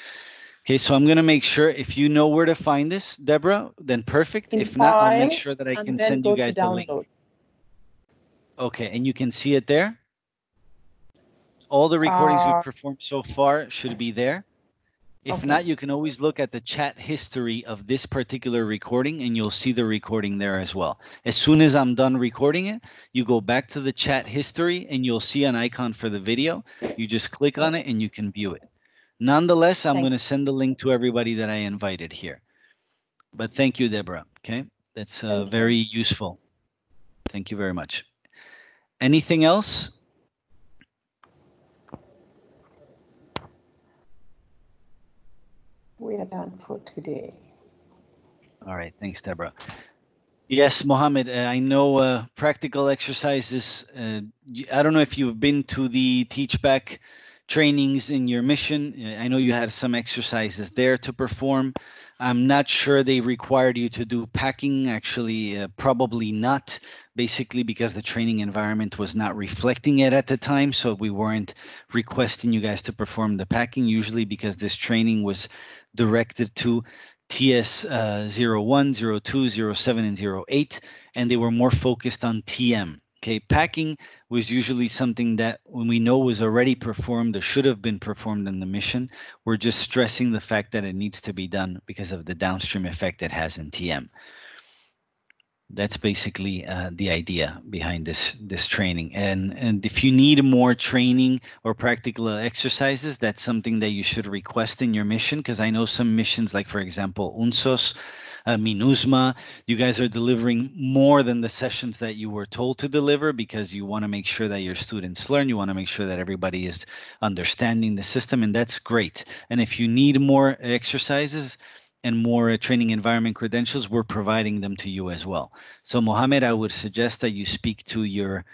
Speaker 1: Okay, so I'm going to make sure, if you know where to find this, Deborah, then perfect.
Speaker 7: In
Speaker 1: If not, I'll make sure
Speaker 7: files,
Speaker 1: that I
Speaker 7: and
Speaker 1: can
Speaker 7: then
Speaker 1: send you
Speaker 7: go to
Speaker 1: guys the link.
Speaker 7: downloads.
Speaker 1: Okay, and you can see it there? All the recordings we've performed so far should be there. If
Speaker 7: Okay.
Speaker 1: not, you can always look at the chat history of this particular recording and you'll see the recording there as well. As soon as I'm done recording it, you go back to the chat history and you'll see an icon for the video. You just click on it and you can view it. Nonetheless, I'm going to send the link to everybody that I invited here. But thank you, Deborah. Okay, that's very useful. Thank you very much. Anything else?
Speaker 7: We are done for today.
Speaker 1: All right, thanks, Deborah. Yes, Mohammed, I know practical exercises. I don't know if you've been to the Teach Back trainings in your mission. I know you had some exercises there to perform. I'm not sure they required you to do packing. Actually, probably not, basically because the training environment was not reflecting it at the time. So we weren't requesting you guys to perform the packing, usually because this training was directed to TS 01, 02, 07, and 08, and they were more focused on TM. Okay, packing was usually something that when we know was already performed or should have been performed in the mission, we're just stressing the fact that it needs to be done because of the downstream effect it has in TM. That's basically the idea behind this training. And if you need more training or practical exercises, that's something that you should request in your mission, because I know some missions, like for example UNSOS, MINUSMA, you guys are delivering more than the sessions that you were told to deliver, because you want to make sure that your students learn. You want to make sure that everybody is understanding the system, and that's great. And if you need more exercises and more training environment credentials, we're providing them to you as well. So Mohammed, I would suggest that you speak to your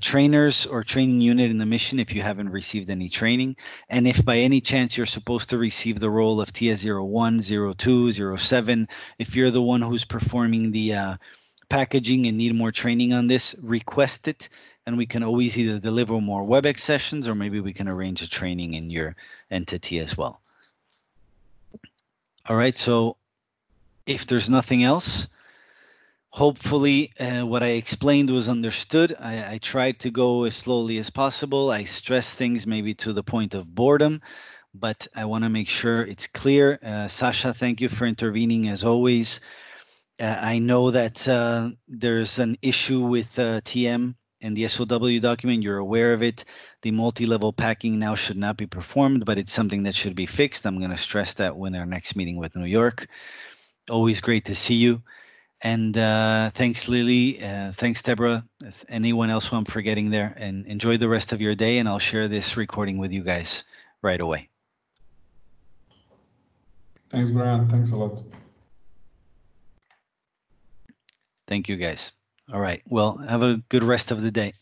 Speaker 1: trainers or training unit in the mission if you haven't received any training. And if by any chance you're supposed to receive the role of TS01, 02, 07, if you're the one who's performing the packaging and need more training on this, request it, and we can always either deliver more WebEx sessions or maybe we can arrange a training in your entity as well. All right, so if there's nothing else, hopefully what I explained was understood. I tried to go as slowly as possible. I stress things maybe to the point of boredom, but I want to make sure it's clear. Sasha, thank you for intervening as always. I know that there's an issue with TM and the SOW document. You're aware of it. The multi-level packing now should not be performed, but it's something that should be fixed. I'm going to stress that when our next meeting with New York. Always great to see you. And thanks, Lily. Thanks, Deborah. If anyone else who I'm forgetting there, and enjoy the rest of your day. And I'll share this recording with you guys right away.
Speaker 3: Thanks, Brian. Thanks a lot.
Speaker 1: Thank you, guys. All right. Well, have a good rest of the day.